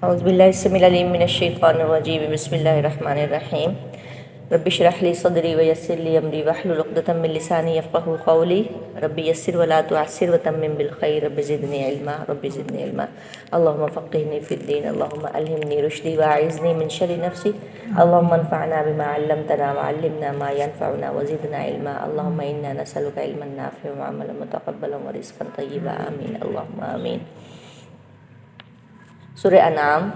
اعوذ باللہ السمیع العلیم من الشیطان الرجیم بسم اللہ الرحمن الرحیم رب اشرح لی صدری ویسر لی امری واحلل عقدۃ من لسانی یفقهوا قولی رب یسر ولا تعسر وتمم بالخیر رب زدنی علما اللہم فقہنی فی الدین اللہم الہمنی رشدی واعذنی من شر نفسی اللہم انفعنا بما علمتنا وعلمنا ما ینفعنا وزدنا علما اللہم انا نسألک علما نافعا وعملا متقبلا ورزقا طیبا آمین اللہم آمین۔ سورہ انعام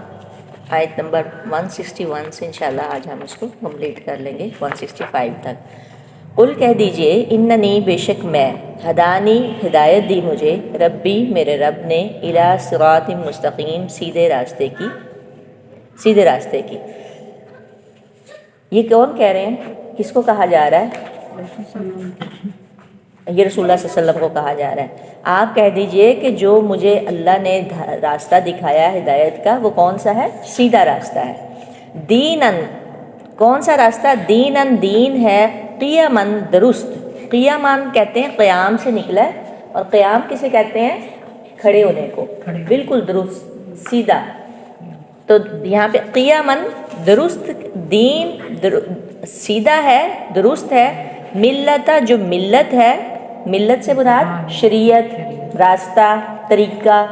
آیت نمبر 161 سے انشاءاللہ آج ہم اس کو کمپلیٹ کر لیں گے 165 تک۔ قل کہہ دیجئے اننی بے شک میں، ہدانی ہدایت دی مجھے، ربی میرے رب نے، الی صراط مستقیم سیدھے راستے کی۔ یہ کون کہہ رہے ہیں؟ کس کو کہا جا رہا ہے؟ یہ رسول اللہ صلی اللہ علیہ وسلم کو کہا جا رہا ہے۔ آپ کہہ دیجئے کہ جو مجھے اللہ نے راستہ دکھایا ہے ہدایت کا، وہ کون سا ہے؟ سیدھا راستہ ہے۔ دیناً، کون سا راستہ؟ دیناً دین ہے، قیاماً درست۔ قیاماً کہتے ہیں قیام سے نکلا ہے، اور قیام کسے کہتے ہیں؟ کھڑے ہونے کو، بالکل درست سیدھا۔ تو یہاں پہ قیاماً درست دین سیدھا ہے، درست ہے۔ ملت، جو ملت ہے، ملت سے مراد شریعت، راستہ، طریقہ۔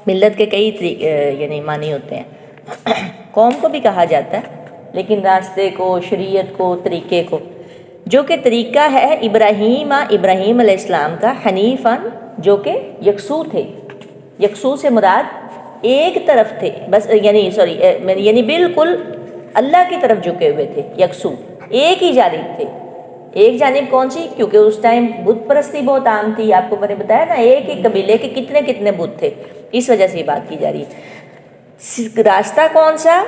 ملت کے کئی یعنی معنی ہوتے ہیں، قوم کو بھی کہا جاتا ہے، لیکن راستے کو، شریعت کو، طریقے کو، جو کہ طریقہ ہے ابراہیم علیہ السلام کا، حنیفاً جو کہ یکسو تھے۔ یکسو سے مراد ایک طرف تھے، بس یعنی بالکل اللہ کی طرف جھکے ہوئے تھے، یکسو، ایک ہی جانب تھے۔ ایک جانب کون سی؟ کیونکہ اس ٹائم بت پرستی بہت عام تھی، آپ کو میں نے بتایا نا، ایک ایک قبیلے کے کتنے بت تھے، اس وجہ سے یہ بات کی جا رہی ہے۔ راستہ کون سا؟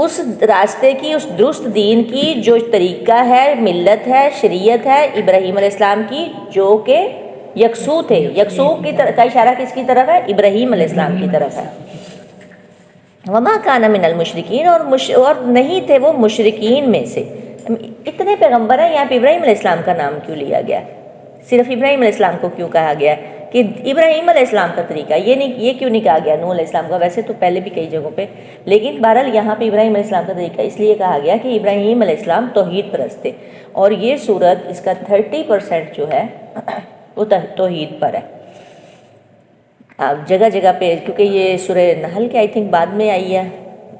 اس راستے کی، اس درست دین کی جو طریقہ ہے، ملت ہے، شریعت ہے ابراہیم علیہ السلام کی، جو کہ یکسو تھے۔ یکسو کی کا اشارہ کس کی طرف ہے؟ ابراہیم علیہ السلام کی طرف ہے۔ وما کان من المشرکین، اور نہیں تھے وہ مشرکین میں سے۔ اتنے پیغمبر ہیں، یہاں پہ ابراہیم علیہ السلام کا نام کیوں لیا گیا؟ صرف ابراہیم علیہ السلام کو کیوں کہا گیا کہ ابراہیم علیہ السلام کا طریقہ؟ یہ کیوں نہیں کہا گیا نوح علیہ السلام کا؟ ویسے تو پہلے بھی کئی جگہوں پہ، لیکن بہرحال یہاں پہ ابراہیم علیہ السلام کا طریقہ اس لیے کہا گیا کہ ابراہیم علیہ السلام توحید پرست تھے، اور یہ سورت اس کا 30% جو ہے وہ توحید پر ہے۔ اب جگہ جگہ پہ، کیونکہ یہ سورہ نحل کے آئی تھنک بعد میں آئی ہے،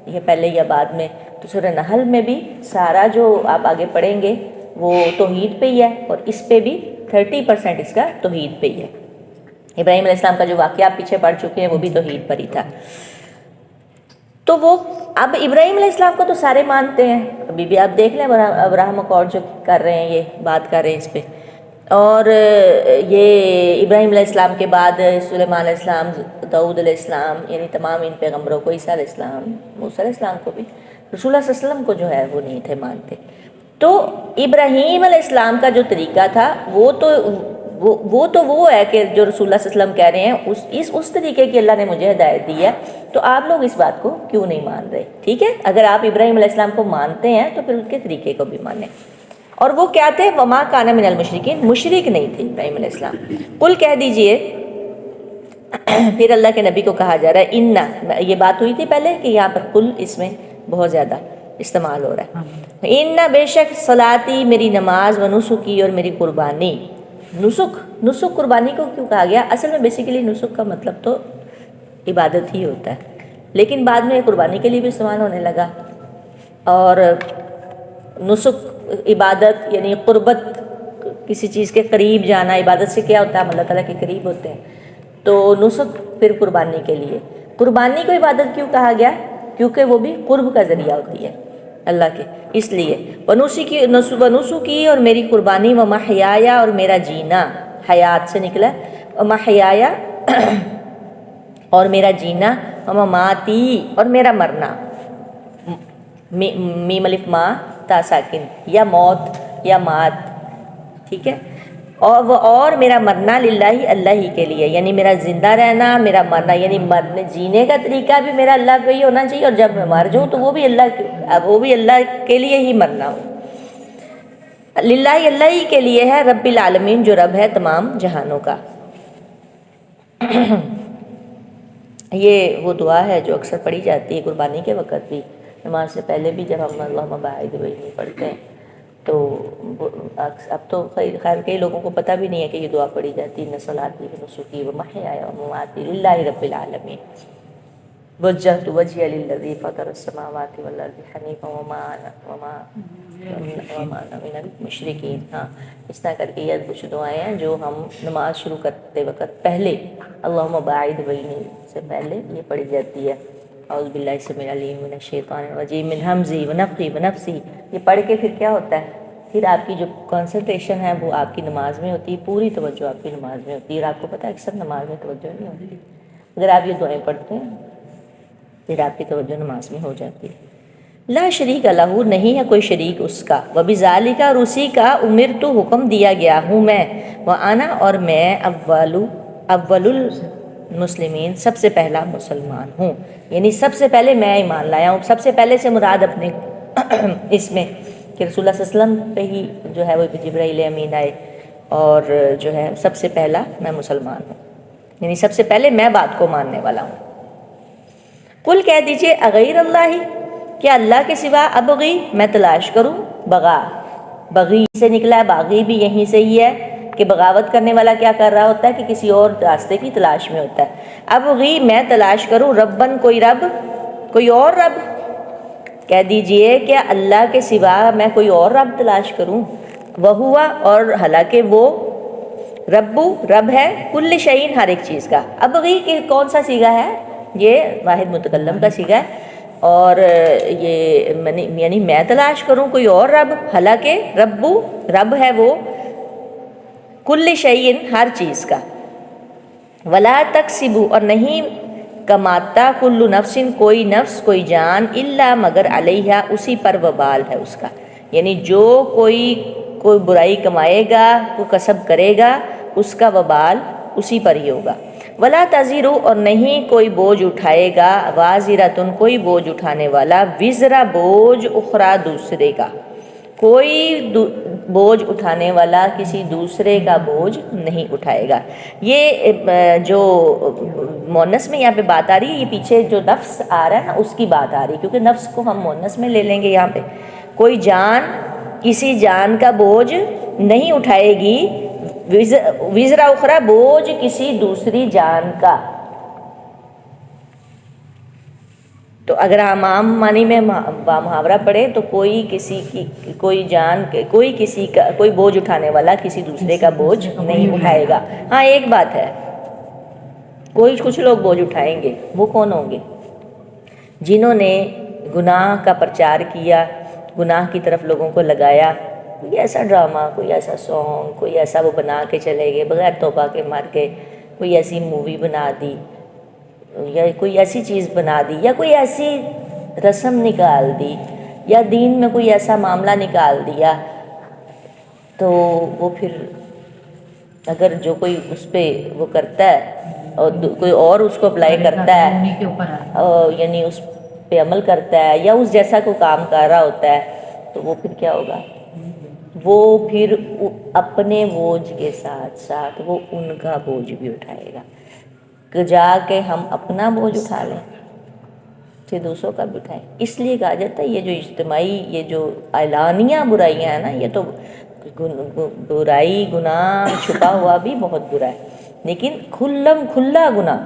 یہ پہلے یا بعد میں، تو سورہ نحل میں بھی سارا جو آپ آگے پڑھیں گے وہ توحید پہ ہی ہے، اور اس پہ بھی 30% اس کا توحید پہ ہی ہے۔ ابراہیم علیہ السلام کا جو واقعہ آپ پیچھے پڑھ چکے ہیں وہ بھی توحید پر ہی تھا۔ تو وہ اب ابراہیم علیہ السلام کو تو سارے مانتے ہیں، ابھی بھی آپ دیکھ لیں ابراہم اکارڈ جو کر رہے ہیں، یہ بات کر رہے ہیں اس پہ۔ اور یہ ابراہیم علیہ السلام کے بعد سلیمان علیہ السلام، داؤد علیہ السلام، یعنی تمام ان پیغمبروں کو، عیسیٰ علیہ السلام، موسیٰ علیہ السلام کو بھی، رسول اللہ صلی اللہ علیہ وسلم کو جو ہے وہ نہیں تھے مانتے۔ تو ابراہیم علیہ السلام کا جو طریقہ تھا وہ ہے کہ جو رسول اللہ صلی اللہ علیہ وسلم کہہ رہے ہیں اس طریقے کی اللہ نے مجھے ہدایت دی ہے، تو آپ لوگ اس بات کو کیوں نہیں مان رہے؟ ٹھیک ہے، اگر آپ ابراہیم علیہ السلام کو مانتے ہیں تو پھر ان کے طریقے کو بھی مانیں۔ اور وہ کیا تھے؟ وما کان من المشرکین، مشرک نہیں تھے ابراہیم علیہ السلام۔ قل کہہ دیجئے، پھر اللہ کے نبی کو کہا جا رہا ہے، انا، یہ بات ہوئی تھی پہلے کہ یہاں پر قل اس میں بہت زیادہ استعمال ہو رہا ہے۔ انا، بے شک، صلاتی، میری نماز، و نسکی، اور میری قربانی۔ نسک قربانی کو کیوں کہا گیا؟ اصل میں بیسیکلی نسک کا مطلب تو عبادت ہی ہوتا ہے، لیکن بعد میں قربانی کے لیے بھی استعمال ہونے لگا۔ اور نسک عبادت یعنی قربت، کسی چیز کے قریب جانا۔ عبادت سے کیا ہوتا ہے؟ ہم اللہ تعالیٰ کے قریب ہوتے ہیں۔ تو نسک پھر قربانی کے لیے۔ قربانی کو عبادت کیوں کہا گیا؟ کیونکہ وہ بھی قرب کا ذریعہ ہوتی ہے اللہ کے، اس لیے ونسکی، اور میری قربانی، ومحیایا، اور میرا جینا، حیات سے نکلا، ومحیایا، اور میرا جینا، ومماتی، اور میرا مرنا، میم الف ما تا ساکن، یا موت یا مات، ٹھیک ہے، اور میرا مرنا للہ، اللہ ہی کے لیے، یعنی میرا زندہ رہنا، میرا مرنا، یعنی مرنے جینے کا طریقہ بھی میرا اللہ پہ ہی ہونا چاہیے، اور جب میں مر جاؤں تو وہ بھی اللہ کے لیے ہی مرنا ہو۔ للہ، اللہ ہی کے لیے ہے، رب العالمین، جو رب ہے تمام جہانوں کا۔ یہ وہ دعا ہے جو اکثر پڑھی جاتی ہے قربانی کے وقت بھی، نماز سے پہلے بھی جب ہم اللہم باعث بینی پڑھتے ہیں تو اب تو خیر کئی لوگوں کو پتہ بھی نہیں ہے کہ یہ دعا پڑھی جاتی ہے، صلاتی و نسکی و محیای و مماتی للہ رب العالمین وجہت وجہی للذی فطر السماوات والارض حنیفا وما انا من المشرکین۔ ہاں اس طرح کر کے یہ کچھ دعائیں ہیں جو ہم نماز شروع کرتے وقت پہلے اللہم باعث بینی سے پہلے یہ پڑھی جاتی ہے۔ اعوذ باللہ السمیع العلیم من الشیطان الرجیم من ہمزی ونفخی ونفسی۔ یہ پڑھ کے پھر کیا ہوتا ہے، پھر آپ کی جو کنسنٹریشن ہے وہ آپ کی نماز میں ہوتی ہے، پوری توجہ آپ کی نماز میں ہوتی ہے، اور آپ کو پتہ ہے اکثر نماز میں توجہ نہیں ہوتی، اگر آپ یہ دعائیں پڑھتے ہیں پھر آپ کی توجہ نماز میں ہو جاتی ہے۔ لا شریک لہ، نہیں ہے کوئی شریک اس کا، وبذالک، اور اسی کا امرت، حکم دیا گیا ہوں میں، وانا، اور میں اول المسلمین، سب سے پہلا مسلمان ہوں، یعنی سب سے پہلے میں ایمان لایا ہوں۔ سب سے پہلے سے مراد اپنے اس میں کہ رسول اللہ صلی اللہ علیہ وسلم پہ ہی جو ہے وہ جبرائیل امین آئے، اور جو ہے سب سے پہلا میں مسلمان ہوں، یعنی سب سے پہلے میں بات کو ماننے والا ہوں۔ قل، کہہ دیجئے، اغیر اللہ، کیا اللہ کے سوا، ابغی، میں تلاش کروں، بغا، بغی سے نکلا ہے، باغی بھی یہیں سے ہی ہے کہ بغاوت کرنے والا کیا کر رہا ہوتا ہے کہ کسی اور راستے کی تلاش میں ہوتا ہے۔ ابغی، میں تلاش کروں، ربن، کوئی رب، کوئی اور رب، کہہ دیجئے کیا اللہ کے سوا میں کوئی اور رب تلاش کروں، وہوا، اور حالانکہ وہ رب ہے، کل شیء، ہر ایک چیز کا۔ ابغی کہ کون سا صیغہ ہے، یہ واحد متکلم کا صیغہ ہے، اور یہ یعنی میں تلاش کروں کوئی اور رب، حالانکہ رب ہے وہ کل شیء، ہر چیز کا۔ ولا تکسب، اور نہیں کماتا، کل نفس، کوئی نفس، کوئی جان، الا، مگر علیہا، اسی پر وبال ہے اس کا، یعنی جو کوئی برائی کمائے گا، کوئی کسب کرے گا، اس کا وبال اسی پر ہی ہوگا۔ ولا تزر، اور نہیں کوئی بوجھ اٹھائے گا، وازرۃ، کوئی بوجھ اٹھانے والا، وزر، بوجھ، اخرى، دوسرے کا، کوئی بوجھ اٹھانے والا کسی دوسرے کا بوجھ نہیں اٹھائے گا۔ یہ جو مونس میں یہاں پہ بات آ رہی ہے، یہ پیچھے جو نفس آ رہا ہے نا اس کی بات آ رہی ہے، کیونکہ نفس کو ہم مونس میں لے لیں گے یہاں پہ۔ کوئی جان کسی جان کا بوجھ نہیں اٹھائے گی، وزر اخرى، بوجھ کسی دوسری جان کا۔ تو اگر ہم عام معنی میں محاورہ پڑھیں تو کوئی کسی کی کوئی جان کوئی کسی کا کوئی بوجھ اٹھانے والا کسی دوسرے کا بوجھ نہیں اٹھائے گا۔ ہاں ایک بات ہے، کچھ لوگ بوجھ اٹھائیں گے، وہ کون ہوں گے؟ جنہوں نے گناہ کا پرچار کیا، گناہ کی طرف لوگوں کو لگایا، کوئی ایسا ڈرامہ، کوئی ایسا سانگ، کوئی ایسا وہ بنا کے چلے گئے بغیر توبہ کے، مر کے کوئی ایسی مووی بنا دی، یا کوئی ایسی چیز بنا دی، یا کوئی ایسی رسم نکال دی، یا دین میں کوئی ایسا معاملہ نکال دیا، تو وہ پھر اگر جو کوئی اس پہ وہ کرتا ہے اور کوئی اور اس کو اپلائی کرتا ہے، یعنی اس پہ عمل کرتا ہے یا اس جیسا کوئی کام کر رہا ہوتا ہے، تو وہ پھر کیا ہوگا؟ وہ پھر اپنے بوجھ کے ساتھ ساتھ وہ ان کا بوجھ بھی اٹھائے گا، کہ جا کے ہم اپنا بوجھ اٹھا لیں پھر دوسروں کا بھی اٹھائیں۔ اس لیے کہا جاتا ہے یہ جو اجتماعی، یہ جو اعلانیہ برائیاں ہیں نا، یہ تو برائی، گناہ چھپا ہوا بھی بہت برا ہے، لیکن کھلا گناہ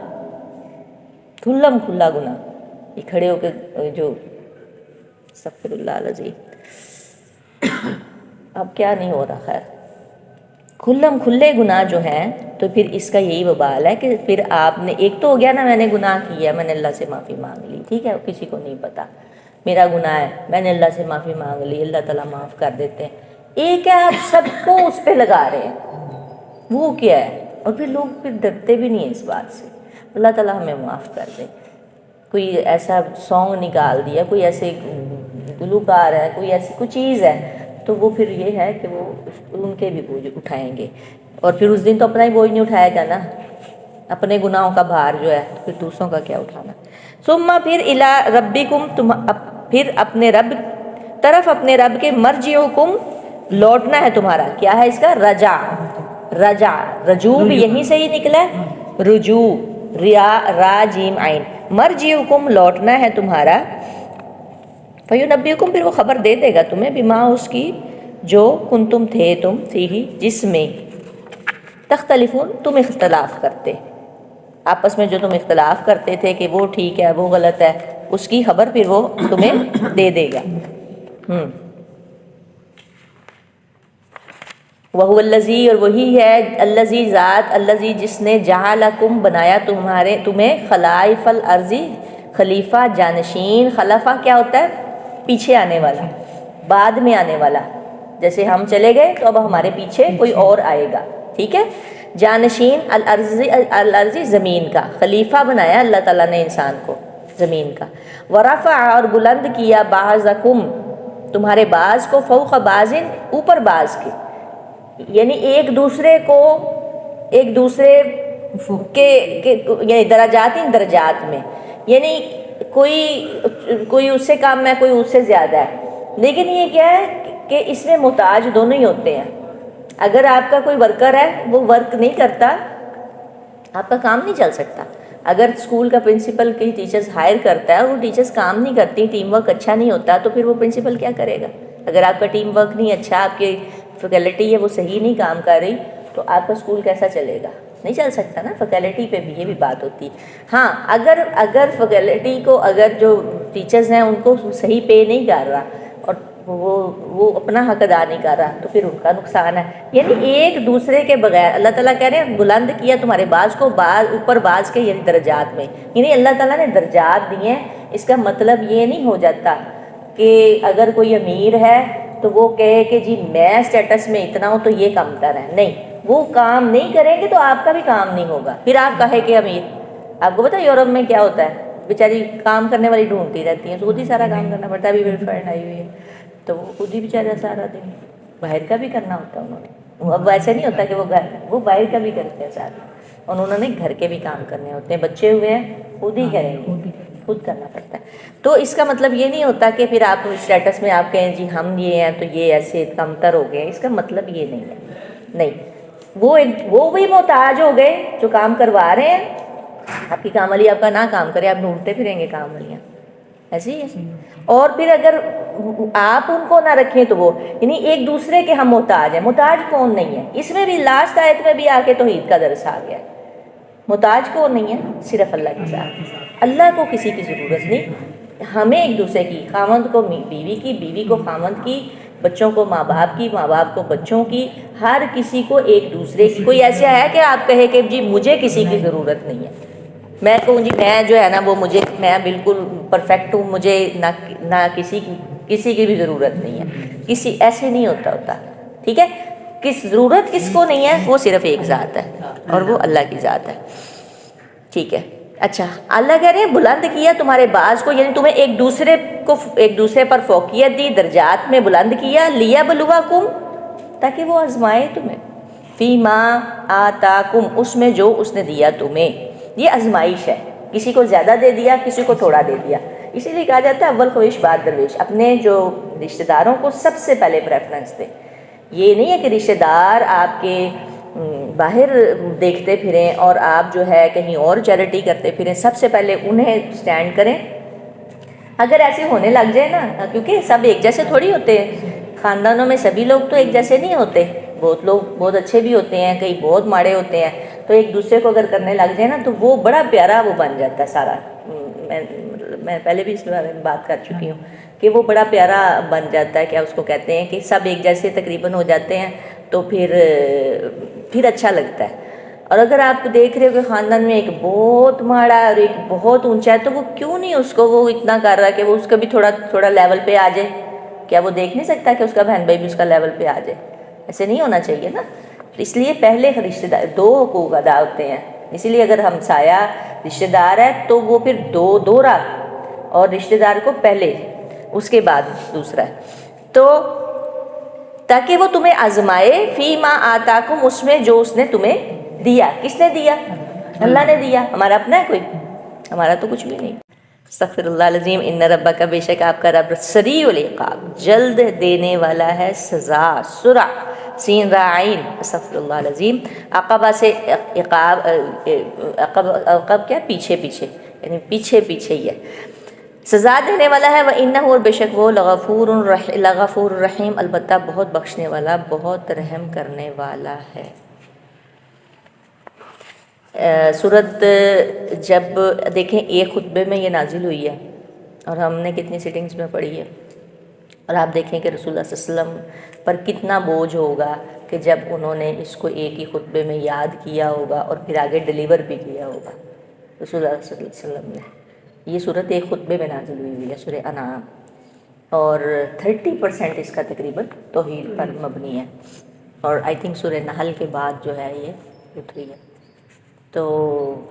یہ کھڑے ہو کے جو استغفر اللہ العظیم، اب کیا نہیں ہو رہا، خیر، کھلے گناہ جو ہیں، تو پھر اس کا یہی وبال ہے کہ پھر آپ نے ایک تو ہو گیا نا، میں نے گناہ کیا، میں نے اللہ سے معافی مانگ لی، ٹھیک ہے، کسی کو نہیں پتا میرا گناہ ہے، میں نے اللہ سے معافی مانگ لی، اللہ تعالیٰ معاف کر دیتے ہیں۔ ایک ہے آپ سب کو اس پہ لگا رہے ہیں، وہ کیا ہے؟ اور پھر لوگ پھر ڈرتے بھی نہیں ہیں اس بات سے، اللہ تعالیٰ ہمیں معاف کر دے۔ کوئی ایسا سانگ نکال دیا، کوئی ایسے گلوکار ہے، کوئی ایسی کوئی چیز ہے، تو وہ پھر یہ ہے کہ وہ ان کے بھی بوجھ اٹھائیں گے، اور پھر اس دن تو اپنا ہی بوجھ نہیں اٹھایا گا نا، اپنے گناہوں کا بھار جو ہے، پھر دوسروں کا کیا اٹھانا۔ ثم، پھر الی ربکم، پھر اپنے رب طرف، اپنے رب کے، مرجعکم، لوٹنا ہے تمہارا، کیا ہے اس کا؟ رجوع بھی یہیں سے ہی نکلا ہے، رجوع، را جیم عین، مرجعکم لوٹنا ہے تمہارا، فینبئکم پھر وہ خبر دے دے گا تمہیں، بما اس کی جو کنتم تھے تم فیہ جس میں، تختلفون تم اختلاف کرتے، آپس میں جو تم اختلاف کرتے تھے کہ وہ ٹھیک ہے وہ غلط ہے، اس کی خبر پھر وہ تمہیں دے دے گا۔ وَهُوَ الَّذِي، اور وہی ہے الَّذِي ذات، الَّذِي جس نے جَعَلَكُم بنایا تمہیں خلائف الارض خلیفہ جانشین، خلفہ کیا ہوتا ہے؟ پیچھے آنے والا، بعد میں آنے والا، جیسے ہم چلے گئے تو اب ہمارے پیچھے کوئی اور آئے گا، ٹھیک ہے؟ جانشین الارض زمین کا، خلیفہ بنایا اللہ تعالیٰ نے انسان کو زمین کا، ورفع اور بلند کیا بعضکم تمہارے بعض کو، فوق بعض اوپر بعض کے، یعنی ایک دوسرے کے یعنی درجات میں، یعنی کوئی اس سے کم ہے، کوئی اس سے زیادہ ہے، لیکن یہ کیا ہے کہ اس میں محتاج دونوں ہی ہوتے ہیں۔ اگر آپ کا کوئی ورکر ہے وہ ورک نہیں کرتا، آپ کا کام نہیں چل سکتا۔ اگر اسکول کا پرنسپل کئی ٹیچرز ہائر کرتا ہے اور وہ ٹیچرز کام نہیں کرتی، ٹیم ورک اچھا نہیں ہوتا، تو پھر وہ پرنسپل کیا کرے گا؟ اگر آپ کا ٹیم ورک نہیں اچھا، آپ کی فیکلٹی ہے وہ صحیح نہیں کام کر رہی، تو آپ کا اسکول کیسا چلے گا؟ نہیں چل سکتا نا۔ فیکلٹی پہ بھی یہ بھی بات ہوتی ہے۔ ہاں، اگر فیکلٹی کو، اگر جو ٹیچرز ہیں ان کو صحیح پے نہیں کر رہا اور وہ اپنا حق ادا نہیں کر رہا، تو پھر ان کا نقصان ہے۔ یعنی ایک دوسرے کے بغیر اللہ تعالیٰ کہہ رہے ہیں بلند کیا تمہارے بعض کو اوپر بعض کے، یعنی درجات میں، یعنی اللہ تعالیٰ نے درجات دیے ہیں۔ اس کا مطلب یہ نہیں ہو جاتا کہ اگر کوئی امیر ہے تو وہ کہے کہ جی میں اسٹیٹس میں اتنا ہوں تو یہ کم تر ہے، نہیں، وہ کام نہیں کریں گے تو آپ کا بھی کام نہیں ہوگا۔ پھر آپ کہے کہ امیر، آپ کو پتہ ہے یورپ میں کیا ہوتا ہے، بیچاری کام کرنے والی ڈھونڈتی رہتی ہیں، تو خود ہی سارا کام کرنا پڑتا ہے۔ ابھی میری فرینڈ آئی ہوئی ہے تو وہ خود ہی بیچارہ سارا دن باہر کا بھی کرنا ہوتا ہے، انہوں نے، اب ویسے نہیں ہوتا کہ وہ باہر کا بھی کرتے ہیں سارا، انہوں نے گھر کے بھی کام کرنے ہوتے ہیں، بچے ہوئے ہیں خود ہی کریں گے، خود کرنا پڑتا ہے۔ تو اس کا مطلب یہ نہیں ہوتا کہ پھر آپ اسٹیٹس میں آپ کہیں جی ہم یہ ہیں تو یہ ایسے کم تر ہو گئے، اس کا مطلب یہ نہیں ہے، نہیں، وہ بھی محتاج ہو گئے جو کام کروا رہے ہیں۔ آپ کی کام والی آپ کا نہ کام کرے، آپ ڈھونڈتے پھریں گے کام والیاں، ایسے ہی ہے۔ اور پھر اگر آپ ان کو نہ رکھیں تو وہ، یعنی ایک دوسرے کے ہم محتاج ہیں۔ محتاج کون نہیں ہے؟ اس میں بھی لاسٹ آیت میں بھی آ کے توحید کا درس آ گیا۔ محتاج کون نہیں ہے؟ صرف اللہ کے ساتھ، اللہ کو کسی کی ضرورت نہیں، ہمیں ایک دوسرے کی، خاوند کو بیوی کی، بیوی کو خاوند کی، بچوں کو ماں باپ کی، ماں باپ کو بچوں کی، ہر کسی کو ایک دوسرے کی۔ کوئی ایسا ہے کہ آپ کہے کہ جی مجھے کسی کی ضرورت نہیں ہے، میں کہوں جی میں جو ہے نا وہ میں بالکل پرفیکٹ ہوں، مجھے نہ کسی کی بھی ضرورت نہیں ہے، ایسے نہیں ہوتا، ٹھیک ہے؟ ضرورت کس کو نہیں ہے؟ وہ صرف ایک ذات ہے اور وہ اللہ کی ذات ہے، ٹھیک ہے؟ اچھا، اللہ کہہ رہے ہیں بلند کیا تمہارے بعض کو، یعنی تمہیں ایک دوسرے پر فوقیت دی، درجات میں بلند کیا، لیبلوکم تاکہ وہ آزمائے تمہیں، فیما آتاکم اس میں جو اس نے دیا تمہیں، یہ آزمائش ہے، کسی کو زیادہ دے دیا، کسی کو تھوڑا دے دیا۔ اسی لیے کہا جاتا ہے اول خواہش بعد درویش، اپنے جو رشتہ داروں کو سب سے پہلے پریفرنس دیں۔ یہ نہیں ہے کہ رشتہ دار آپ کے باہر دیکھتے پھریں اور آپ جو ہے کہیں اور چیریٹی کرتے پھریں، سب سے پہلے انہیں سٹینڈ کریں۔ اگر ایسے ہونے لگ جائے نا، کیونکہ سب ایک جیسے تھوڑی ہوتے ہیں، خاندانوں میں سبھی لوگ تو ایک جیسے نہیں ہوتے، بہت لوگ بہت اچھے بھی ہوتے ہیں، کئی بہت ماڑے ہوتے ہیں، تو ایک دوسرے کو اگر کرنے لگ جائے نا تو وہ بڑا پیارا وہ بن جاتا ہے سارا۔ میں پہلے بھی اس بارے میں بات کر چکی ہوں کہ وہ بڑا پیارا بن جاتا ہے، کیا اس کو کہتے ہیں کہ سب ایک جیسے تقریباً ہو جاتے ہیں تو پھر اچھا لگتا ہے۔ اور اگر آپ دیکھ رہے ہو کہ خاندان میں ایک بہت ماڑا ہے اور ایک بہت اونچا ہے، تو وہ کیوں نہیں اس کو وہ اتنا کر رہا کہ وہ اس کا بھی تھوڑا لیول پہ آ جائے؟ کیا وہ دیکھ نہیں سکتا کہ اس کا بہن بھائی بھی اس کا لیول پہ آ جائے؟ ایسے نہیں ہونا چاہیے نا۔ اس لیے پہلے رشتہ دار دو حقوق ادا ہوتے ہیں، اسی لیے اگر ہمسایہ رشتہ دار ہے تو وہ پھر دوہرا، اور رشتہ دار کو پہلے اس کے بعد دوسرا ہے، تو تاکہ وہ تمہیں آزمائے، فی ما آتاکم اس میں جو اس نے تمہیں دیا۔ کس نے دیا؟ اللہ نے دیا، ہمارا اپنا ہے کوئی؟ ہمارا تو کچھ بھی نہیں۔ استغفر اللہ العظیم، ان ربک بے شک آپ کا رب سریع العقاب جلد دینے والا ہے سزا، سرع سین راعین، استغفر اللہ العظیم. عقبہ سے عقاب، عقب کیا، پیچھے پیچھے، یعنی پیچھے پیچھے ہی ہے. سزا دینے والا ہے. وَإِنَّهُ، اور بے شک وہ لغفور الرحیم، البتہ بہت بخشنے والا، بہت رحم کرنے والا ہے. صورت جب دیکھیں ایک خطبے میں یہ نازل ہوئی ہے اور ہم نے کتنی سٹنگز میں پڑھی ہے، اور آپ دیکھیں کہ رسول اللہ صلی اللہ علیہ وسلم پر کتنا بوجھ ہوگا کہ جب انہوں نے اس کو ایک ہی خطبے میں یاد کیا ہوگا اور پھر آگے ڈیلیور بھی کیا ہوگا رسول اللہ صلی اللہ علیہ وسلم نے. یہ صورت ایک خطبے میں نازل ہوئی ہے، سورہ انعام، اور 30% اس کا تقریباً توحید پر مبنی ہے، اور آئی تھنک سورہ نحل کے بعد جو ہے یہ اتری ہے. تو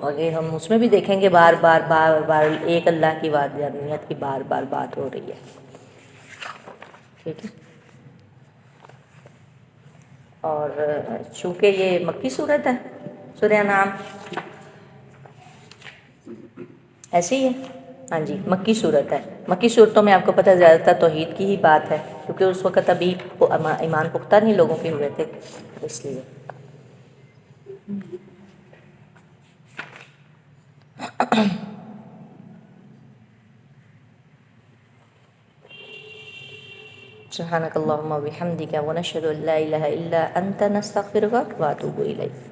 اگر ہم اس میں بھی دیکھیں گے بار بار بار بار ایک اللہ کی وحدانیت کی بار بار بات ہو رہی ہے. ٹھیک ہے. اور چونکہ یہ مکی صورت ہے سورہ انعام، ایسے ہی ہے. ہاں جی، مکی صورت ہے. مکی صورتوں میں آپ کو پتہ زیادہ تر توحید کی ہی بات ہے، کیونکہ اس وقت ابھی ایمان پختہ نہیں لوگوں کے ہوئے تھے، اس لیے. سبحانک اللہم و بحمدک ونشہد ان لا الہ الا انت نستغفرک و اتوب الیک.